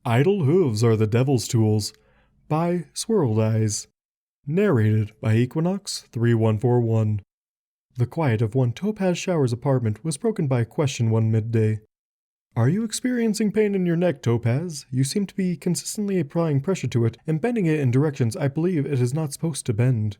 Idle Hooves Are the Devil's Tools by Swirled Eyes. Narrated by Equinox 3141. The quiet of one Topaz Shower's apartment was broken by a question one midday. Are you experiencing pain in your neck, Topaz? You seem to be consistently applying pressure to it and bending it in directions I believe it is not supposed to bend.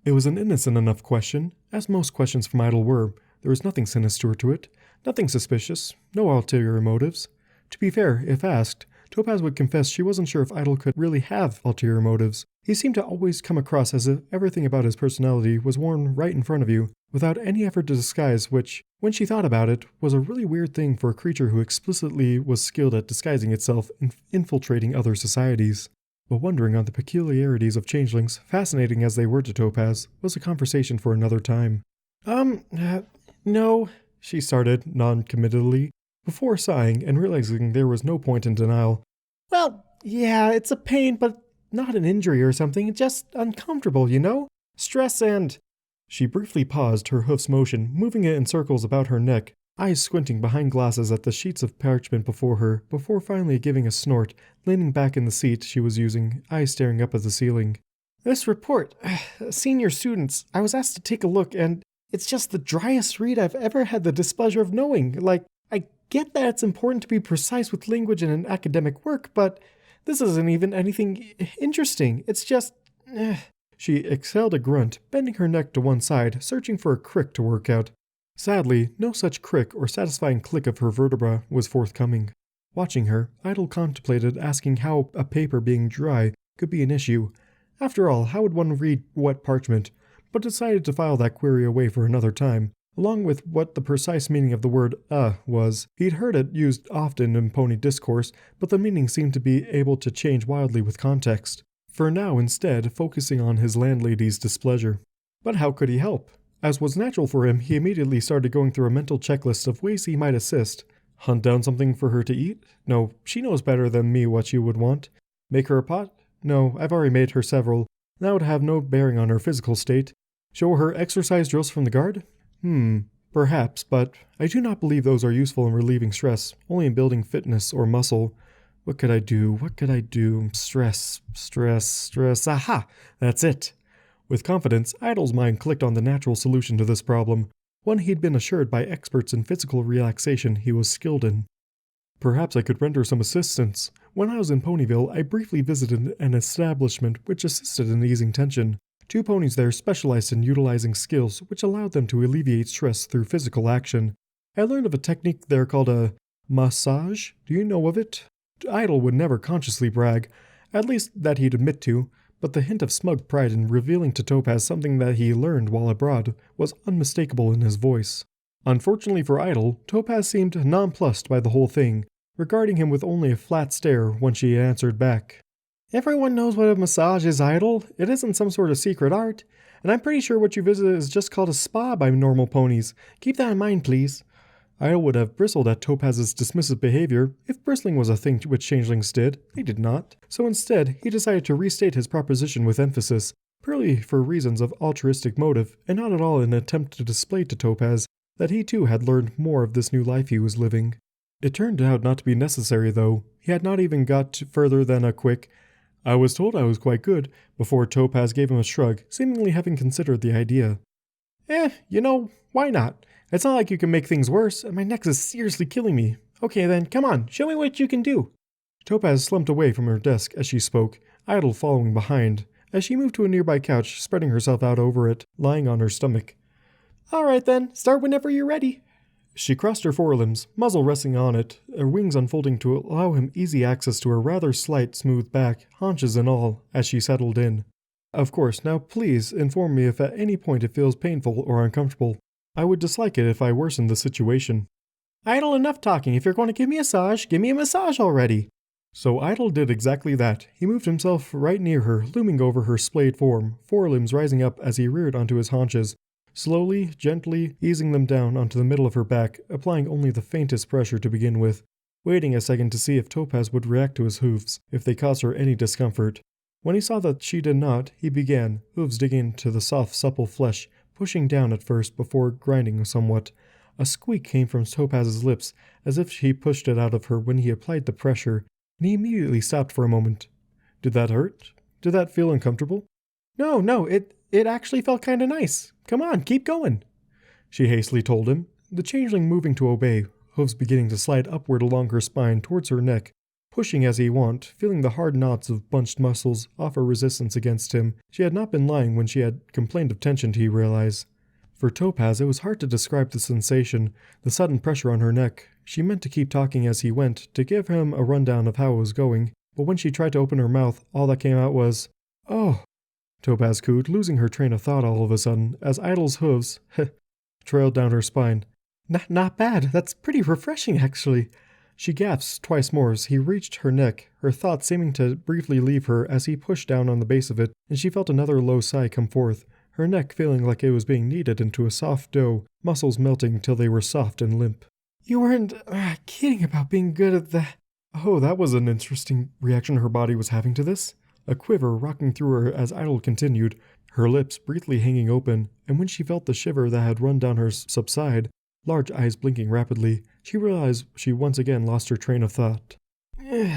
It was an innocent enough question, as most questions from Idle were. There was nothing sinister to it, nothing suspicious, no ulterior motives. To be fair, if asked, Topaz would confess she wasn't sure if Idle could really have ulterior motives. He seemed to always come across as if everything about his personality was worn right in front of you, without any effort to disguise, which, when she thought about it, was a really weird thing for a creature who explicitly was skilled at disguising itself and infiltrating other societies. But wondering on the peculiarities of changelings, fascinating as they were to Topaz, was a conversation for another time. No, she started, non-committedly, before sighing and realizing there was no point in denial. Well, yeah, it's a pain, but not an injury or something, just uncomfortable, you know? Stress and... She briefly paused, her hoofs motion, moving it in circles about her neck, eyes squinting behind glasses at the sheets of parchment before her, before finally giving a snort, leaning back in the seat she was using, eyes staring up at the ceiling. This report, senior students, I was asked to take a look, and it's just the driest read I've ever had the displeasure of knowing. Like, I get that it's important to be precise with language in an academic work, but this isn't even anything interesting. It's just... She exhaled a grunt, bending her neck to one side, searching for a crick to work out. Sadly, no such crick or satisfying click of her vertebra was forthcoming. Watching her, Idle contemplated asking how a paper being dry could be an issue. After all, how would one read wet parchment? But decided to file that query away for another time, along with what the precise meaning of the word was. He'd heard it used often in pony discourse, but the meaning seemed to be able to change wildly with context. For now, instead, focusing on his landlady's displeasure. But how could he help? As was natural for him, he immediately started going through a mental checklist of ways he might assist. Hunt down something for her to eat? No, she knows better than me what she would want. Make her a pot? No, I've already made her several. That would have no bearing on her physical state. Show her exercise drills from the guard? Perhaps, but I do not believe those are useful in relieving stress, only in building fitness or muscle. What could I do? Stress. Aha! That's it. With confidence, Idle's mind clicked on the natural solution to this problem, one he'd been assured by experts in physical relaxation he was skilled in. Perhaps I could render some assistance. When I was in Ponyville, I briefly visited an establishment which assisted in easing tension. 2 ponies there specialized in utilizing skills which allowed them to alleviate stress through physical action. I learned of a technique there called a massage. Do you know of it? Idle would never consciously brag, at least that he'd admit to, but the hint of smug pride in revealing to Topaz something that he learned while abroad was unmistakable in his voice. Unfortunately for Idle, Topaz seemed nonplussed by the whole thing, regarding him with only a flat stare when she answered back. Everyone knows what a massage is, Idle. It isn't some sort of secret art, and I'm pretty sure what you visited is just called a spa by normal ponies. Keep that in mind, please. Idle would have bristled at Topaz's dismissive behavior if bristling was a thing which changelings did. They did not. So instead, he decided to restate his proposition with emphasis, purely for reasons of altruistic motive, and not at all in an attempt to display to Topaz that he too had learned more of this new life he was living. It turned out not to be necessary, though. He had not even got further than a quick, "I was told I was quite good," before Topaz gave him a shrug, seemingly having considered the idea. Why not? It's not like you can make things worse, and my neck is seriously killing me. Okay then, come on, show me what you can do. Topaz slumped away from her desk as she spoke, Idle following behind, as she moved to a nearby couch, spreading herself out over it, lying on her stomach. Alright then, start whenever you're ready. She crossed her forelimbs, muzzle resting on it, her wings unfolding to allow him easy access to her rather slight, smooth back, haunches and all, as she settled in. Of course, now please inform me if at any point it feels painful or uncomfortable. I would dislike it if I worsened the situation. Idle, enough talking. If you're going to give me a massage already. So Idle did exactly that. He moved himself right near her, looming over her splayed form, forelimbs rising up as he reared onto his haunches, slowly, gently easing them down onto the middle of her back, applying only the faintest pressure to begin with, waiting a second to see if Topaz would react to his hooves, if they caused her any discomfort. When he saw that she did not, he began, hooves digging into the soft, supple flesh, pushing down at first before grinding somewhat. A squeak came from Topaz's lips, as if he pushed it out of her when he applied the pressure, and he immediately stopped for a moment. Did that hurt? Did that feel uncomfortable? No, it actually felt kinda nice. Come on, keep going, she hastily told him, the changeling moving to obey, hooves beginning to slide upward along her spine towards her neck, pushing as he wont, feeling the hard knots of bunched muscles offer resistance against him. She had not been lying when she had complained of tension, he realized. For Topaz, it was hard to describe the sensation, the sudden pressure on her neck. She meant to keep talking as he went, to give him a rundown of how it was going, but when she tried to open her mouth, all that came out was, "Oh," Topaz cooed, losing her train of thought all of a sudden, as Idol's hooves trailed down her spine. Not bad. That's pretty refreshing, actually." She gasped twice more as he reached her neck, her thoughts seeming to briefly leave her as he pushed down on the base of it, and she felt another low sigh come forth, her neck feeling like it was being kneaded into a soft dough, muscles melting till they were soft and limp. "You weren't kidding about being good at that." Oh, that was an interesting reaction her body was having to this. A quiver rocking through her as Idol continued, her lips briefly hanging open, and when she felt the shiver that had run down her subside, large eyes blinking rapidly, she realized she once again lost her train of thought.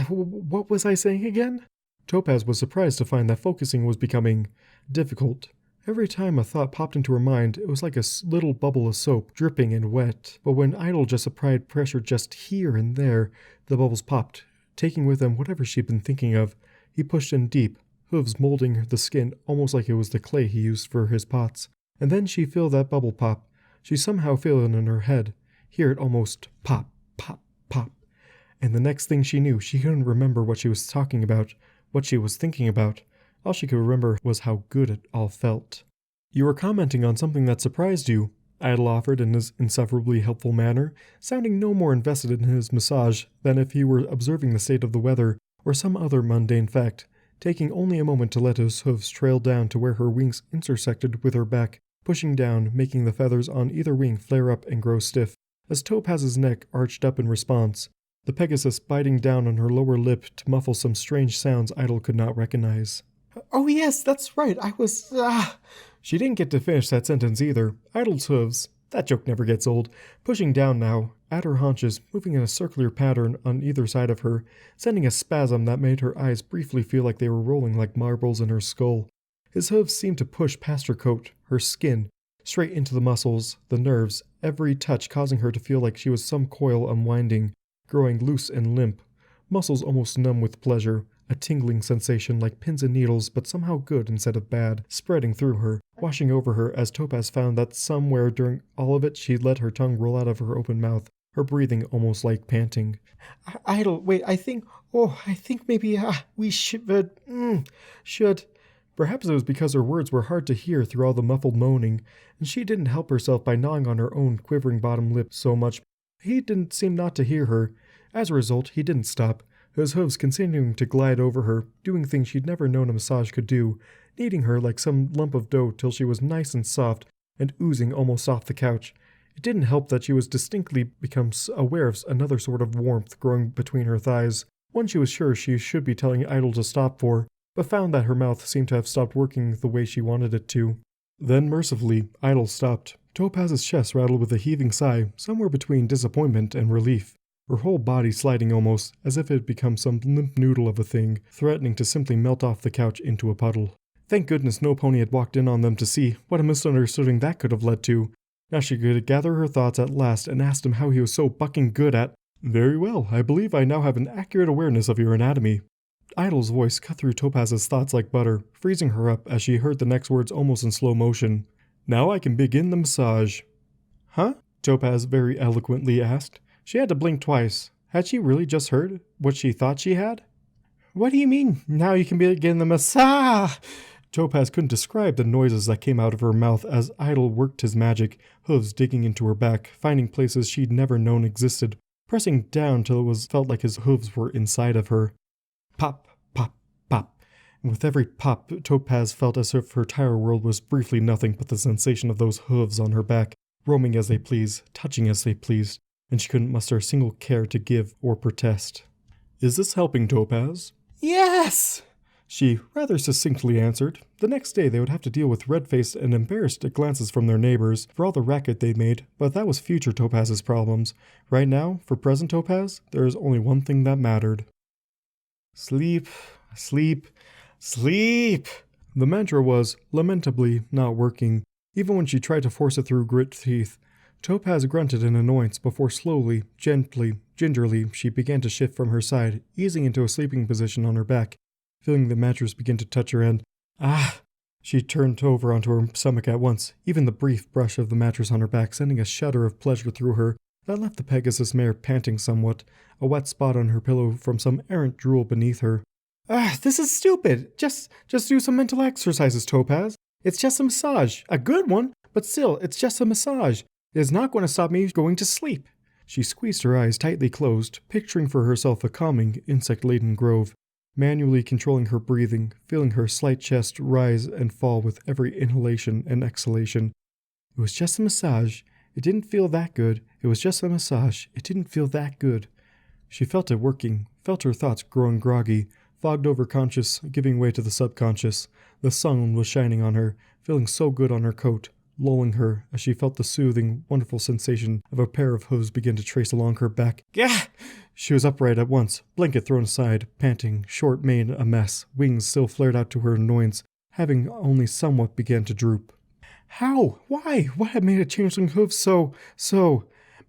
What was I saying again? Topaz was surprised to find that focusing was becoming difficult. Every time a thought popped into her mind, it was like a little bubble of soap, dripping and wet. But when Idol just applied pressure just here and there, the bubbles popped, taking with them whatever she'd been thinking of. He pushed in deep, hooves molding the skin almost like it was the clay he used for his pots. And then she feel that bubble pop. She somehow feel it in her head, hear it almost pop, pop, pop. And the next thing she knew, she couldn't remember what she was talking about, what she was thinking about. All she could remember was how good it all felt. "You were commenting on something that surprised you," Idol offered in his insufferably helpful manner, sounding no more invested in his massage than if he were observing the state of the weather or some other mundane fact, taking only a moment to let his hooves trail down to where her wings intersected with her back, pushing down, making the feathers on either wing flare up and grow stiff, as Topaz's neck arched up in response, the Pegasus biting down on her lower lip to muffle some strange sounds Idol could not recognize. "Oh yes, that's right, I was, She didn't get to finish that sentence either. Idol's hooves, that joke never gets old, pushing down now, at her haunches, moving in a circular pattern on either side of her, sending a spasm that made her eyes briefly feel like they were rolling like marbles in her skull. His hooves seemed to push past her coat, her skin, straight into the muscles, the nerves, every touch causing her to feel like she was some coil unwinding, growing loose and limp, muscles almost numb with pleasure, a tingling sensation like pins and needles but somehow good instead of bad, spreading through her, washing over her as Topaz found that somewhere during all of it she let her tongue roll out of her open mouth, her breathing almost like panting. "Idol, wait, I think maybe, we should." Perhaps it was because her words were hard to hear through all the muffled moaning, and she didn't help herself by gnawing on her own quivering bottom lip so much. He didn't seem not to hear her. As a result, he didn't stop, his hooves continuing to glide over her, doing things she'd never known a massage could do, kneading her like some lump of dough till she was nice and soft and oozing almost off the couch. It didn't help that she was distinctly become aware of another sort of warmth growing between her thighs, one she was sure she should be telling Idol to stop for, but found that her mouth seemed to have stopped working the way she wanted it to. Then, mercifully, Idol stopped. Topaz's chest rattled with a heaving sigh, somewhere between disappointment and relief, her whole body sliding almost, as if it had become some limp noodle of a thing, threatening to simply melt off the couch into a puddle. Thank goodness no pony had walked in on them to see what a misunderstanding that could have led to. Now she could gather her thoughts at last and asked him how he was so bucking good at. "Very well, I believe I now have an accurate awareness of your anatomy." Idol's voice cut through Topaz's thoughts like butter, freezing her up as she heard the next words almost in slow motion. "Now I can begin the massage." "Huh?" Topaz very eloquently asked. She had to blink twice. Had she really just heard what she thought she had? "What do you mean, now you can begin the massage?" Topaz couldn't describe the noises that came out of her mouth as Idol worked his magic, hooves digging into her back, finding places she'd never known existed, pressing down till it felt like his hooves were inside of her. Pop, pop, pop. And with every pop, Topaz felt as if her entire world was briefly nothing but the sensation of those hooves on her back, roaming as they pleased, touching as they pleased, and she couldn't muster a single care to give or protest. "Is this helping, Topaz?" "Yes!" she rather succinctly answered. The next day they would have to deal with red-faced and embarrassed glances from their neighbors for all the racket they made, but that was future Topaz's problems. Right now, for present Topaz, there is only one thing that mattered. Sleep, sleep, sleep. The mantra was, lamentably, not working, even when she tried to force it through grit teeth. Topaz grunted in annoyance before slowly, gently, gingerly, she began to shift from her side, easing into a sleeping position on her back, feeling the mattress begin to touch her end. Ah! She turned over onto her stomach at once, even the brief brush of the mattress on her back sending a shudder of pleasure through her that left the Pegasus mare panting somewhat, a wet spot on her pillow from some errant drool beneath her. Ah, this is stupid. Just do some mental exercises, Topaz. It's just a massage. A good one, but still, it's just a massage. It is not going to stop me going to sleep. She squeezed her eyes tightly closed, picturing for herself a calming, insect-laden grove, manually controlling her breathing, feeling her slight chest rise and fall with every inhalation and exhalation. It was just a massage. It didn't feel that good. It was just a massage. It didn't feel that good. She felt it working, felt her thoughts growing groggy, fogged over conscious, giving way to the subconscious. The sun was shining on her, feeling so good on her coat, lulling her as she felt the soothing, wonderful sensation of a pair of hooves begin to trace along her back. Gah! She was upright at once, blanket thrown aside, panting, short mane a mess, wings still flared out to her annoyance, having only somewhat began to droop. How? Why? What had made a changeling hoof so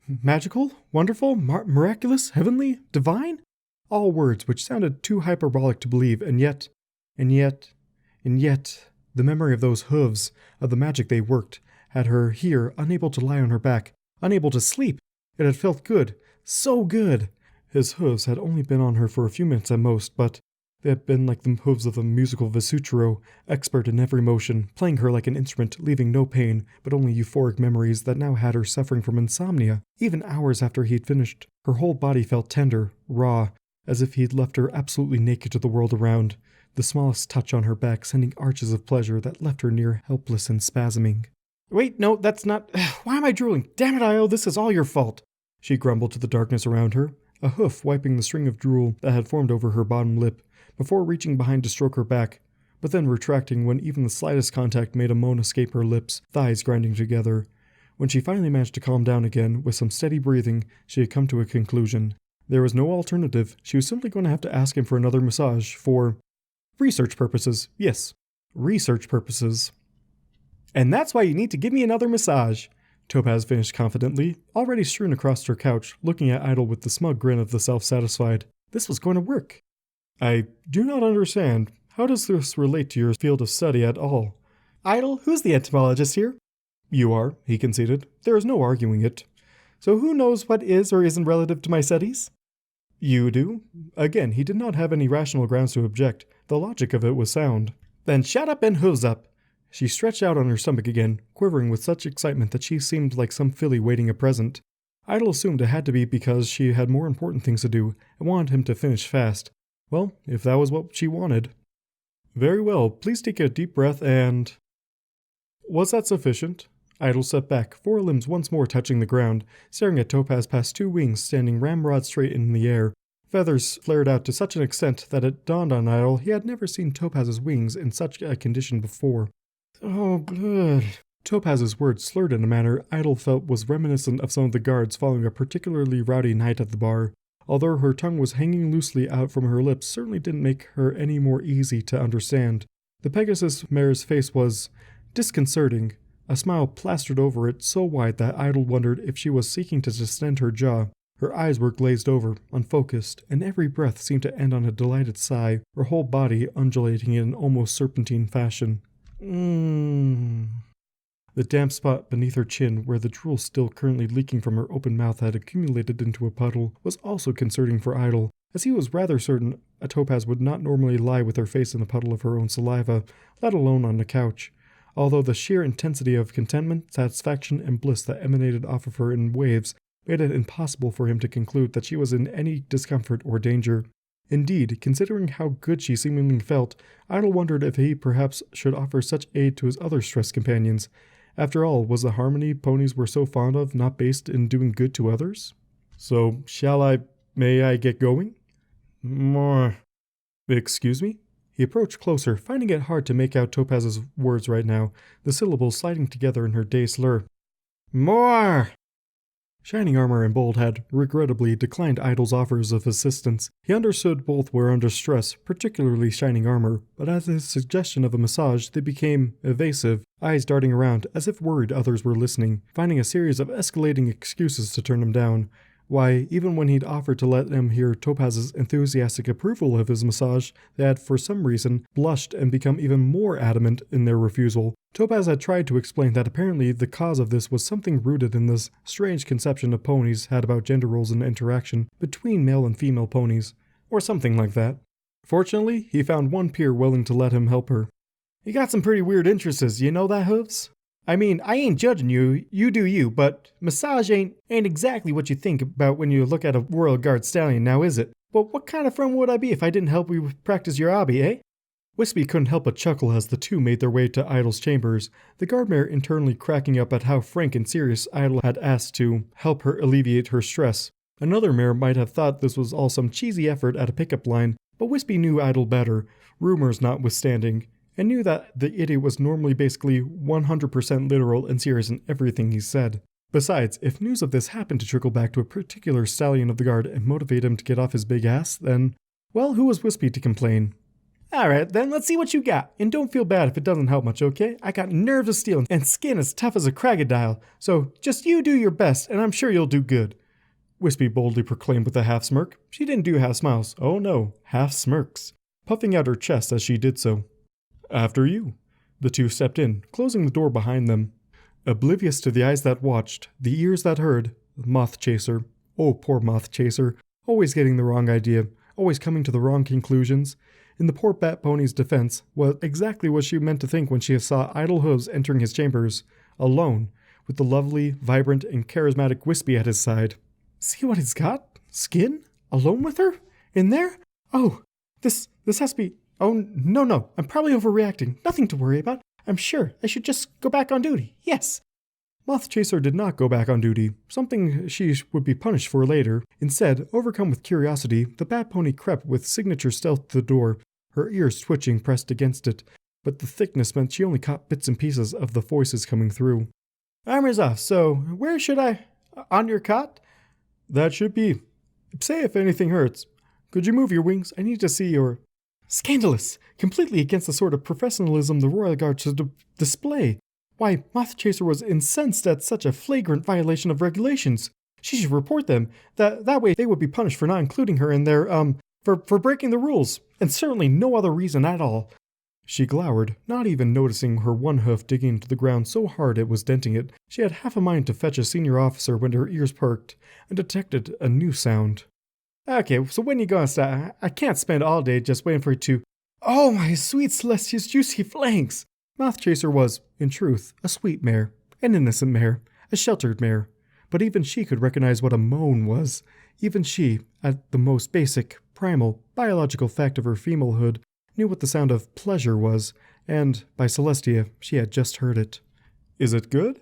magical, wonderful, miraculous, heavenly, divine? All words which sounded too hyperbolic to believe, and yet, the memory of those hooves, of the magic they worked, had her here, unable to lie on her back, unable to sleep. It had felt good, so good. His hooves had only been on her for a few minutes at most, but they had been like the hooves of a musical Vesutro, expert in every motion, playing her like an instrument, leaving no pain, but only euphoric memories that now had her suffering from insomnia. Even hours after he'd finished, her whole body felt tender, raw, as if he'd left her absolutely naked to the world around, the smallest touch on her back sending arches of pleasure that left her near helpless and spasming. Wait, no, that's not... Why am I drooling? Damn it, Io, this is all your fault, she grumbled to the darkness around her, a hoof wiping the string of drool that had formed over her bottom lip, before reaching behind to stroke her back, but then retracting when even the slightest contact made a moan escape her lips, thighs grinding together. When she finally managed to calm down again, with some steady breathing, she had come to a conclusion. There was no alternative. She was simply going to have to ask him for another massage for... research purposes. Yes, research purposes. And that's why you need to give me another massage, Topaz finished confidently, already strewn across her couch, looking at Idol with the smug grin of the self-satisfied. This was going to work. I do not understand. How does this relate to your field of study at all? Idol, who's the entomologist here? You are, he conceded. There is no arguing it. So who knows what is or isn't relative to my studies? You do. Again, he did not have any rational grounds to object. The logic of it was sound. Then shut up and hooves up. She stretched out on her stomach again, quivering with such excitement that she seemed like some filly waiting a present. Idol assumed it had to be because she had more important things to do and wanted him to finish fast. Well, if that was what she wanted. Very well, please take a deep breath and... Was that sufficient? Idol stepped back, forelimbs once more touching the ground, staring at Topaz past two wings standing ramrod straight in the air. Feathers flared out to such an extent that it dawned on Idol he had never seen Topaz's wings in such a condition before. Oh, good. Topaz's words slurred in a manner Idol felt was reminiscent of some of the guards following a particularly rowdy night at the bar. Although her tongue was hanging loosely out from her lips certainly didn't make her any more easy to understand. The Pegasus mare's face was disconcerting, a smile plastered over it so wide that Idol wondered if she was seeking to distend her jaw. Her eyes were glazed over, unfocused, and every breath seemed to end on a delighted sigh, her whole body undulating in an almost serpentine fashion. The damp spot beneath her chin, where the drool still currently leaking from her open mouth had accumulated into a puddle, was also concerning for Idol, as he was rather certain a Topaz would not normally lie with her face in a puddle of her own saliva, let alone on the couch, although the sheer intensity of contentment, satisfaction, and bliss that emanated off of her in waves made it impossible for him to conclude that she was in any discomfort or danger. Indeed, considering how good she seemingly felt, Idol wondered if he perhaps should offer such aid to his other stressed companions. After all, was the harmony ponies were so fond of not based in doing good to others? So, may I get going? More. Excuse me? He approached closer, finding it hard to make out Topaz's words right now, the syllables sliding together in her dazed slur. More! Shining Armor and Bold had, regrettably, declined Idol's offers of assistance. He understood both were under stress, particularly Shining Armor, but at his suggestion of a massage, they became evasive, eyes darting around as if worried others were listening, finding a series of escalating excuses to turn him down. Why, even when he'd offered to let them hear Topaz's enthusiastic approval of his massage, they had, for some reason, blushed and become even more adamant in their refusal. Topaz had tried to explain that apparently the cause of this was something rooted in this strange conception of ponies had about gender roles and interaction between male and female ponies, or something like that. Fortunately, he found one peer willing to let him help her. "You got some pretty weird interests, you know that, Hooves? I mean, I ain't judging you, you do you, but massage ain't exactly what you think about when you look at a Royal Guard stallion, now is it? But what kind of friend would I be if I didn't help you practice your hobby, eh?" Wispy couldn't help but chuckle as the two made their way to Idol's chambers, the guardmare internally cracking up at how frank and serious Idol had asked to help her alleviate her stress. Another mare might have thought this was all some cheesy effort at a pickup line, but Wispy knew Idol better, rumors notwithstanding, and knew that the idiot was normally basically 100% literal and serious in everything he said. Besides, if news of this happened to trickle back to a particular stallion of the guard and motivate him to get off his big ass, then, well, who was Wispy to complain? "Alright then, let's see what you got, and don't feel bad if it doesn't help much, okay? I got nerves of steel and skin as tough as a crocodile, so just you do your best and I'm sure you'll do good," Wispy boldly proclaimed with a half smirk. She didn't do half smiles, oh no, half smirks, puffing out her chest as she did so. "After you." The two stepped in, closing the door behind them. Oblivious to the eyes that watched, the ears that heard, Moth Chaser. Oh, poor Moth Chaser. Always getting the wrong idea, always coming to the wrong conclusions. In the poor Bat Pony's defense, what exactly was she meant to think when she saw Idol Hooves entering his chambers, alone, with the lovely, vibrant, and charismatic Wispy at his side? See what he's got? Skin? Alone with her? In there? Oh, this has to be... Oh, no, I'm probably overreacting. Nothing to worry about. I'm sure I should just go back on duty. Yes. Moth Chaser did not go back on duty, something she would be punished for later. Instead, overcome with curiosity, the Bat Pony crept with signature stealth to the door, her ears twitching pressed against it, but the thickness meant she only caught bits and pieces of the voices coming through. "Armor's off, so where should I... on your cot?" "That should be. Say if anything hurts. Could you move your wings? I need to see your..." Scandalous! Completely against the sort of professionalism the Royal Guard should display. Why, Moth Chaser was incensed at such a flagrant violation of regulations. She should report them. That way they would be punished for not including her in their, for breaking the rules. And certainly no other reason at all. She glowered, not even noticing her one hoof digging into the ground so hard it was denting it. She had half a mind to fetch a senior officer when her ears perked, and detected a new sound. "Okay, so when you gonna start? I can't spend all day just waiting for you to... Oh, my sweet Celestia's juicy flanks!" Moth Chaser was, in truth, a sweet mare, an innocent mare, a sheltered mare. But even she could recognize what a moan was. Even she, at the most basic, primal, biological fact of her femalehood, knew what the sound of pleasure was, and, by Celestia, she had just heard it. "Is it good?"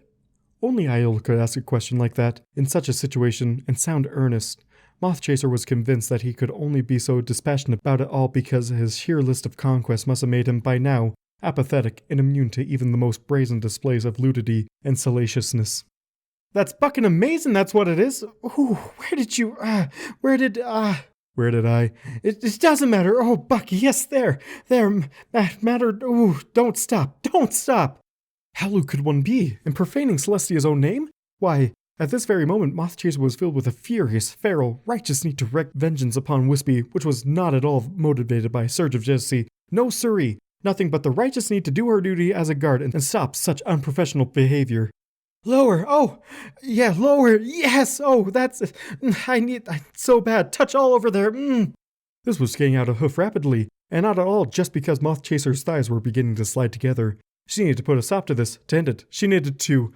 Only Idol could ask a question like that, in such a situation, and sound earnest. Moth Chaser was convinced that he could only be so dispassionate about it all because his sheer list of conquests must have made him, by now, apathetic and immune to even the most brazen displays of nudity and salaciousness. "That's bucking amazing, that's what it is! Ooh, where did I? It doesn't matter! Oh, Bucky, yes, there! Mattered, ooh, don't stop! How lewd could one be, in profaning Celestia's own name? Why, at this very moment, Moth Chaser was filled with a furious, feral, righteous need to wreak vengeance upon Wispy, which was not at all motivated by a surge of jealousy. No siree, nothing but the righteous need to do her duty as a guard and stop such unprofessional behavior. "Lower, oh, yeah, lower, yes, oh, that's, I so bad, touch all over there, This was getting out of hoof rapidly, and not at all just because Moth Chaser's thighs were beginning to slide together. She needed to put a stop to this, to end it. She needed to...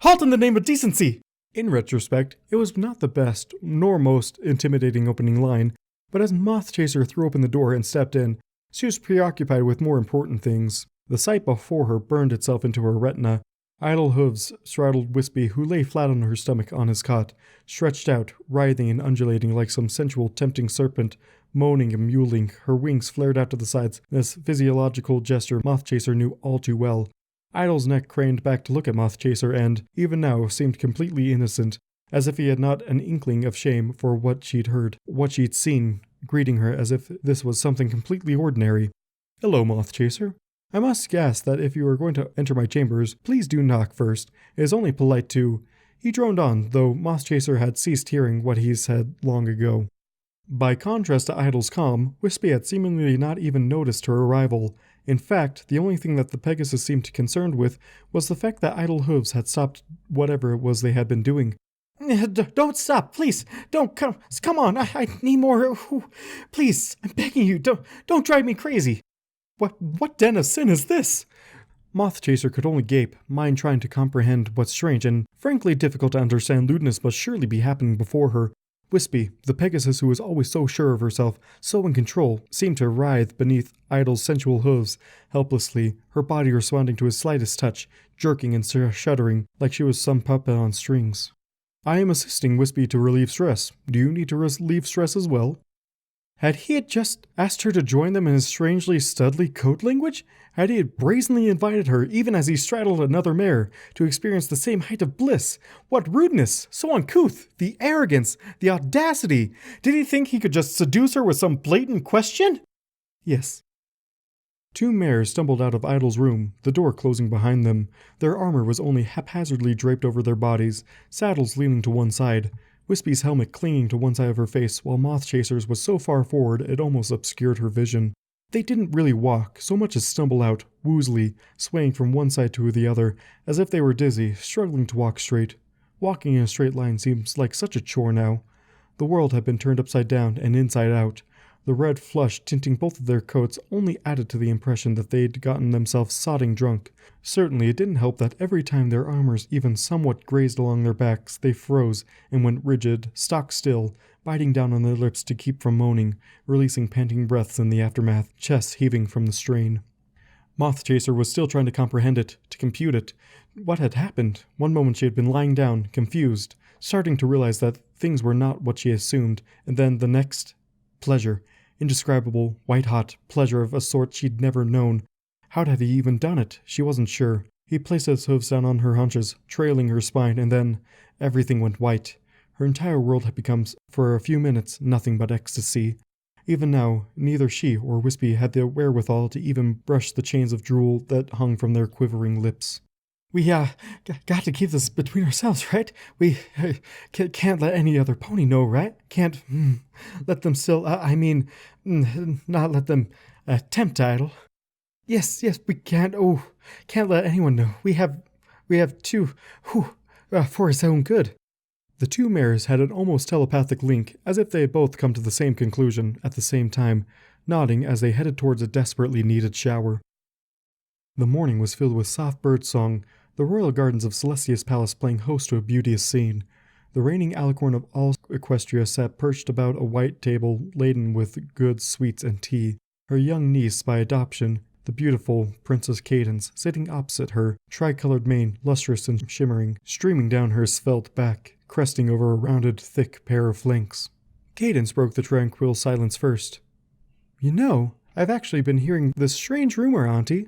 Halt in the name of decency! In retrospect, it was not the best, nor most intimidating opening line, but as Moth Chaser threw open the door and stepped in, she was preoccupied with more important things. The sight before her burned itself into her retina. Idol Hooves straddled Wispy, who lay flat on her stomach on his cot, stretched out, writhing and undulating like some sensual, tempting serpent, moaning and mewling, her wings flared out to the sides, this physiological gesture Moth Chaser knew all too well. Idol's neck craned back to look at Moth Chaser and, even now, seemed completely innocent. as if he had not an inkling of shame for what she'd heard, what she'd seen, greeting her as if this was something completely ordinary. "Hello, Moth Chaser. I must ask that if you are going to enter my chambers, please do knock first. It is only polite to—" He droned on, though Moth Chaser had ceased hearing what he said long ago. By contrast to Idol's calm, Wispy had seemingly not even noticed her arrival. In fact, the only thing that the Pegasus seemed concerned with was the fact that Idol Hooves had stopped whatever it was they had been doing. "Don't stop, please! Don't come on! I need more. Please, I'm begging you, don't drive me crazy!" What den of sin is this? Moth Chaser could only gape, mind trying to comprehend what strange and frankly difficult to understand lewdness must surely be happening before her. Wispy, the Pegasus who was always so sure of herself, so in control, seemed to writhe beneath Idol's sensual hooves, helplessly, her body responding to his slightest touch, jerking and shuddering like she was some puppet on strings. "I am assisting Wispy to relieve stress. Do you need to relieve stress as well?" Had he just asked her to join them in his strangely studly code language? Had he brazenly invited her, even as he straddled another mare, to experience the same height of bliss? What rudeness! So uncouth! The arrogance! The audacity! Did he think he could just seduce her with some blatant question? Yes. Two mares stumbled out of Idol's room, the door closing behind them. Their armor was only haphazardly draped over their bodies, saddles leaning to one side. Wispy's helmet clinging to one side of her face, while Moth Chaser's was so far forward it almost obscured her vision. They didn't really walk, so much as stumble out, woozily, swaying from one side to the other, as if they were dizzy, struggling to walk straight. Walking in a straight line seems like such a chore now. The world had been turned upside down and inside out. The red flush tinting both of their coats only added to the impression that they'd gotten themselves sodding drunk. Certainly it didn't help that every time their armors even somewhat grazed along their backs, they froze and went rigid, stock still, biting down on their lips to keep from moaning, releasing panting breaths in the aftermath, chests heaving from the strain. Moth Chaser was still trying to comprehend it, to compute it. What had happened? One moment she had been lying down, confused, starting to realize that things were not what she assumed, and then the next, pleasure. Indescribable, white-hot pleasure of a sort she'd never known. How had he even done it? She wasn't sure. He placed his hooves down on her haunches, trailing her spine, and then everything went white. Her entire world had become, for a few minutes, nothing but ecstasy. Even now, neither she or Wispy had the wherewithal to even brush the chains of drool that hung from their quivering lips. "We, got to keep this between ourselves, right? We, can't let any other pony know, right? Can't, let them still, not let them, tempt Idol. Yes, we can't, can't let anyone know. We have to, for his own good." The two mares had an almost telepathic link, as if they had both come to the same conclusion at the same time, nodding as they headed towards a desperately needed shower. The morning was filled with soft bird song, the royal gardens of Celestia's palace playing host to a beauteous scene. The reigning alicorn of all Equestria sat perched about a white table laden with goods, sweets, and tea. Her young niece by adoption, the beautiful Princess Cadence, sitting opposite her, tricolored mane, lustrous and shimmering, streaming down her svelte back, cresting over a rounded, thick pair of flanks. Cadence broke the tranquil silence first. "You know, I've actually been hearing this strange rumor, Auntie,"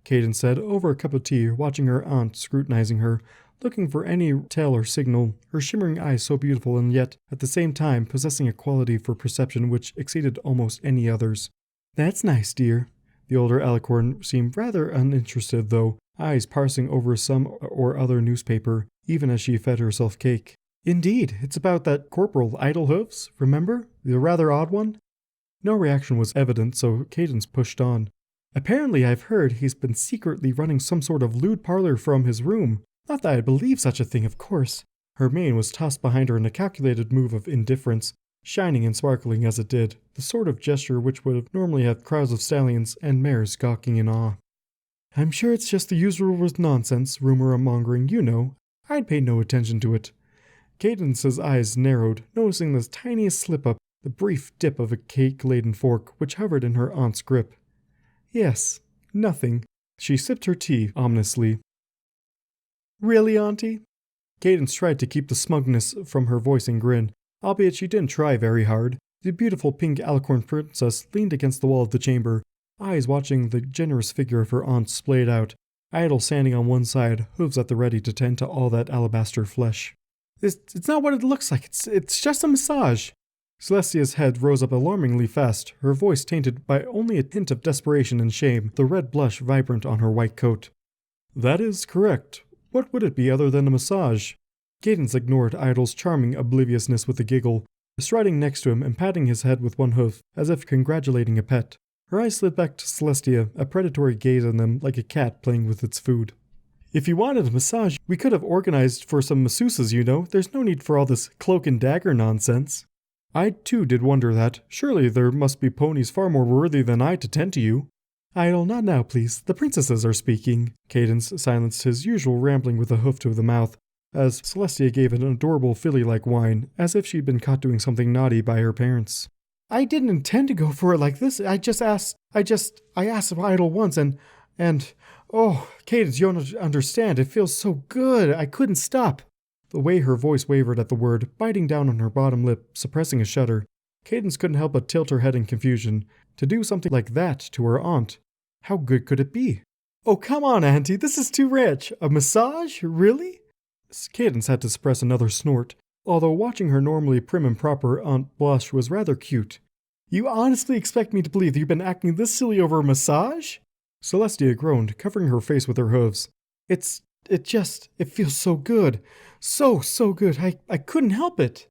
Cadence said over a cup of tea, watching her aunt scrutinizing her, looking for any tell or signal, her shimmering eyes so beautiful and yet, at the same time, possessing a quality for perception which exceeded almost any others. "That's nice, dear." The older alicorn seemed rather uninterested, though, eyes parsing over some or other newspaper, even as she fed herself cake. "Indeed, it's about that Corporal Idol Hooves, remember? The rather odd one?" No reaction was evident, so Cadence pushed on. "Apparently I've heard he's been secretly running some sort of lewd parlor from his room. Not that I believe such a thing, of course." Her mane was tossed behind her in a calculated move of indifference, shining and sparkling as it did, the sort of gesture which would normally have crowds of stallions and mares gawking in awe. "I'm sure it's just the usual nonsense, rumor-mongering, you know. I'd pay no attention to it." Cadence's eyes narrowed, noticing the tiniest slip-up, the brief dip of a cake-laden fork which hovered in her aunt's grip. "Yes, nothing." She sipped her tea ominously. "Really, Auntie?" Cadence tried to keep the smugness from her voice and grin, albeit she didn't try very hard. The beautiful pink alicorn princess leaned against the wall of the chamber, eyes watching the generous figure of her aunt splayed out, Idol standing on one side, hooves at the ready to tend to all that alabaster flesh. It's not what it looks like. It's just a massage. Celestia's head rose up alarmingly fast, her voice tainted by only a hint of desperation and shame, the red blush vibrant on her white coat. That is correct. What would it be other than a massage? Cadence ignored Idol's charming obliviousness with a giggle, striding next to him and patting his head with one hoof, as if congratulating a pet. Her eyes slid back to Celestia, a predatory gaze on them like a cat playing with its food. If you wanted a massage, we could have organized for some masseuses, you know. There's no need for all this cloak and dagger nonsense. I, too, did wonder that. Surely there must be ponies far more worthy than I to tend to you. Idol, not now, please. The princesses are speaking. Cadence silenced his usual rambling with a hoof to the mouth, as Celestia gave an adorable filly-like whine, as if she'd been caught doing something naughty by her parents. I didn't intend to go for it like this. I asked Idol once and, oh, Cadence, you don't understand. It feels so good. I couldn't stop. The way her voice wavered at the word, biting down on her bottom lip, suppressing a shudder, Cadence couldn't help but tilt her head in confusion. To do something like that to her aunt, how good could it be? Oh, come on, Auntie, this is too rich. A massage? Really? Cadence had to suppress another snort, although watching her normally prim and proper aunt blush was rather cute. You honestly expect me to believe that you've been acting this silly over a massage? Celestia groaned, covering her face with her hooves. It feels so good. So good. I couldn't help it.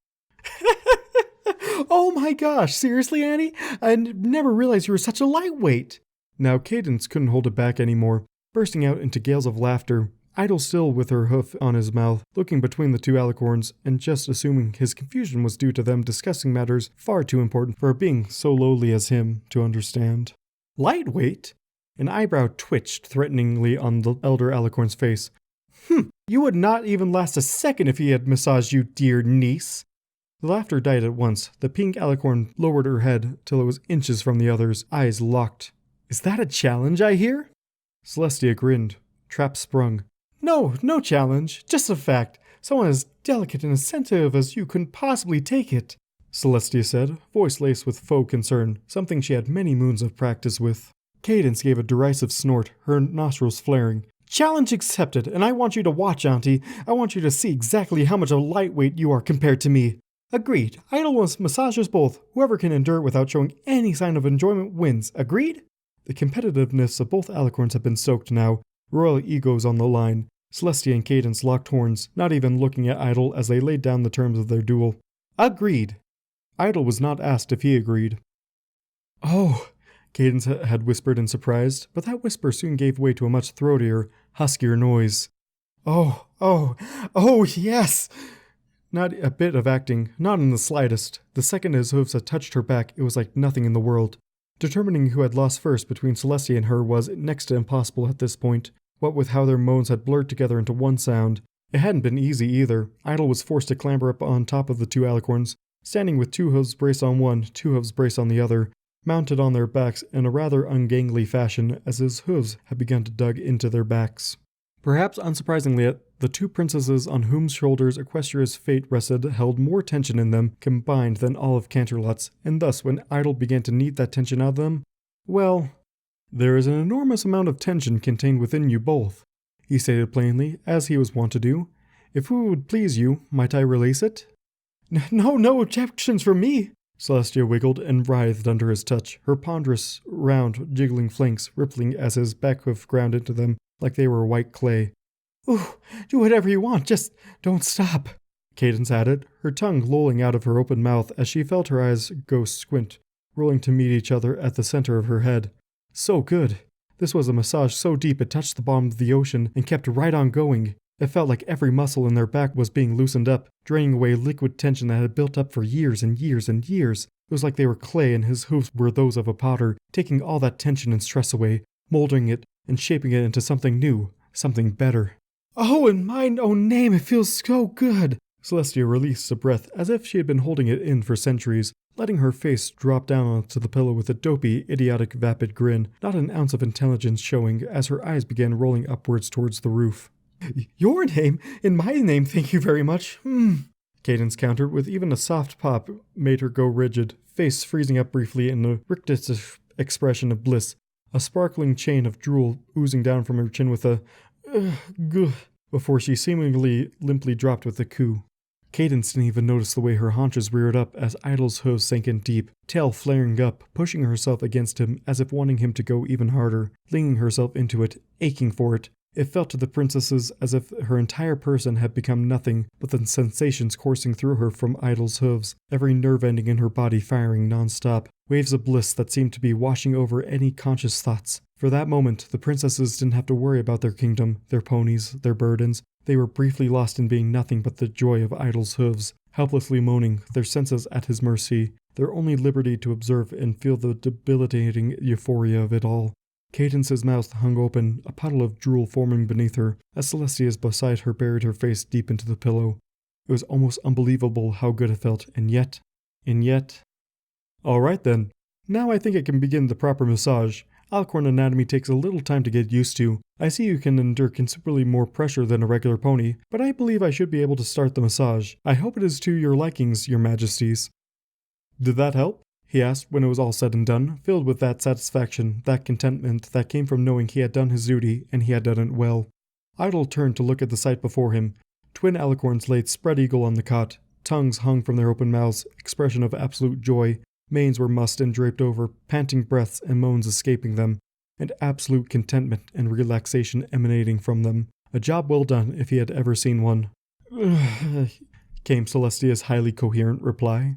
Oh my gosh, seriously, Annie? I never realized you were such a lightweight. Now Cadence couldn't hold it back anymore, bursting out into gales of laughter, Idol still with her hoof on his mouth, looking between the two alicorns, and just assuming his confusion was due to them discussing matters far too important for a being so lowly as him to understand. Lightweight? An eyebrow twitched threateningly on the elder alicorn's face. You would not even last a second if he had massaged you, dear niece. The laughter died at once. The pink alicorn lowered her head till it was inches from the others, eyes locked. Is that a challenge I hear? Celestia grinned. Trap sprung. No challenge. Just a fact. Someone as delicate and sensitive as you couldn't possibly take it, Celestia said, voice laced with faux concern, something she had many moons of practice with. Cadence gave a derisive snort, her nostrils flaring. Challenge accepted, and I want you to watch, Auntie. I want you to see exactly how much of a lightweight you are compared to me. Agreed. Idol wants massagers both. Whoever can endure it without showing any sign of enjoyment wins. Agreed? The competitiveness of both alicorns had been soaked now, royal egos on the line. Celestia and Cadence locked horns, not even looking at Idol as they laid down the terms of their duel. Agreed. Idol was not asked if he agreed. Oh, Cadence had whispered in surprise, but that whisper soon gave way to a much throatier, huskier noise. Oh, yes! Not a bit of acting, not in the slightest. The second his hooves had touched her back, it was like nothing in the world. Determining who had lost first between Celestia and her was next to impossible at this point, what with how their moans had blurred together into one sound. It hadn't been easy either. Idol was forced to clamber up on top of the two alicorns, standing with two hooves braced on one, two hooves braced on the other, mounted on their backs in a rather ungainly fashion as his hooves had begun to dug into their backs. Perhaps unsurprisingly, the two princesses on whose shoulders Equestria's fate rested held more tension in them combined than all of Canterlot's, and thus when Idol began to knead that tension out of them, well, there is an enormous amount of tension contained within you both, he stated plainly, as he was wont to do. If it would please you, might I release it? No objections from me, Celestia wiggled and writhed under his touch, her ponderous, round, jiggling flanks rippling as his back hoof ground into them like they were white clay. Ooh, do whatever you want, just don't stop, Cadence added, her tongue lolling out of her open mouth as she felt her eyes go squint, rolling to meet each other at the center of her head. So good. This was a massage so deep it touched the bottom of the ocean and kept right on going. It felt like every muscle in their back was being loosened up, draining away liquid tension that had built up for years and years and years. It was like they were clay and his hooves were those of a potter, taking all that tension and stress away, molding it and shaping it into something new, something better. Oh, in mine own name, it feels so good. Celestia released a breath as if she had been holding it in for centuries, letting her face drop down onto the pillow with a dopey, idiotic, vapid grin, not an ounce of intelligence showing as her eyes began rolling upwards towards the roof. Your name? In my name, thank you very much. Cadence countered with even a soft pop made her go rigid, face freezing up briefly in a rictus expression of bliss, a sparkling chain of drool oozing down from her chin with a before she seemingly limply dropped with a coo. Cadence didn't even notice the way her haunches reared up as Idol's hooves sank in deep, tail flaring up, pushing herself against him as if wanting him to go even harder, flinging herself into it, aching for it. It felt to the princesses as if her entire person had become nothing but the sensations coursing through her from Idol's hooves, every nerve ending in her body firing non-stop, waves of bliss that seemed to be washing over any conscious thoughts. For that moment, the princesses didn't have to worry about their kingdom, their ponies, their burdens. They were briefly lost in being nothing but the joy of Idol's hooves, helplessly moaning, their senses at his mercy, their only liberty to observe and feel the debilitating euphoria of it all. Cadence's mouth hung open, a puddle of drool forming beneath her, as Celestia's beside her buried her face deep into the pillow. It was almost unbelievable how good it felt, and yet... Alright then. Now I think I can begin the proper massage. Alicorn anatomy takes a little time to get used to. I see you can endure considerably more pressure than a regular pony, but I believe I should be able to start the massage. I hope it is to your likings, your majesties. Did that help? He asked when it was all said and done, filled with that satisfaction, that contentment that came from knowing he had done his duty and he had done it well. Idol turned to look at the sight before him. Twin alicorns lay spread eagle on the cot. Tongues hung from their open mouths, expression of absolute joy. Manes were mussed and draped over, panting breaths and moans escaping them, and absolute contentment and relaxation emanating from them. A job well done if he had ever seen one. Came Celestia's highly coherent reply.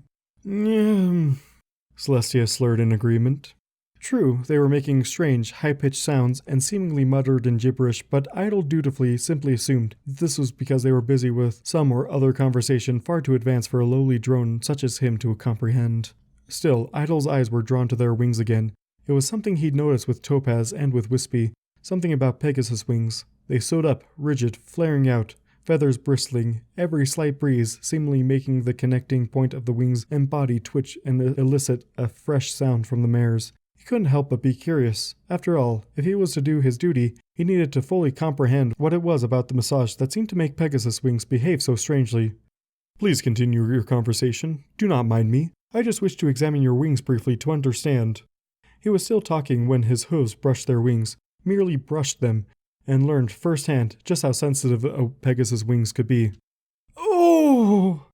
Celestia slurred in agreement. True, they were making strange, high-pitched sounds and seemingly muttered in gibberish, but Idol dutifully simply assumed that this was because they were busy with some or other conversation far too advanced for a lowly drone such as him to comprehend. Still, Idol's eyes were drawn to their wings again. It was something he'd noticed with Topaz and with Wispy, something about Pegasus wings. They stood up, rigid, flaring out, feathers bristling, every slight breeze seemingly making the connecting point of the wings and body twitch and elicit a fresh sound from the mares. He couldn't help but be curious. After all, if he was to do his duty, he needed to fully comprehend what it was about the massage that seemed to make Pegasus wings behave so strangely. Please continue your conversation. Do not mind me. I just wish to examine your wings briefly to understand. He was still talking when his hooves brushed their wings, merely brushed them, and learned firsthand just how sensitive a Pegasus' wings could be. Oh!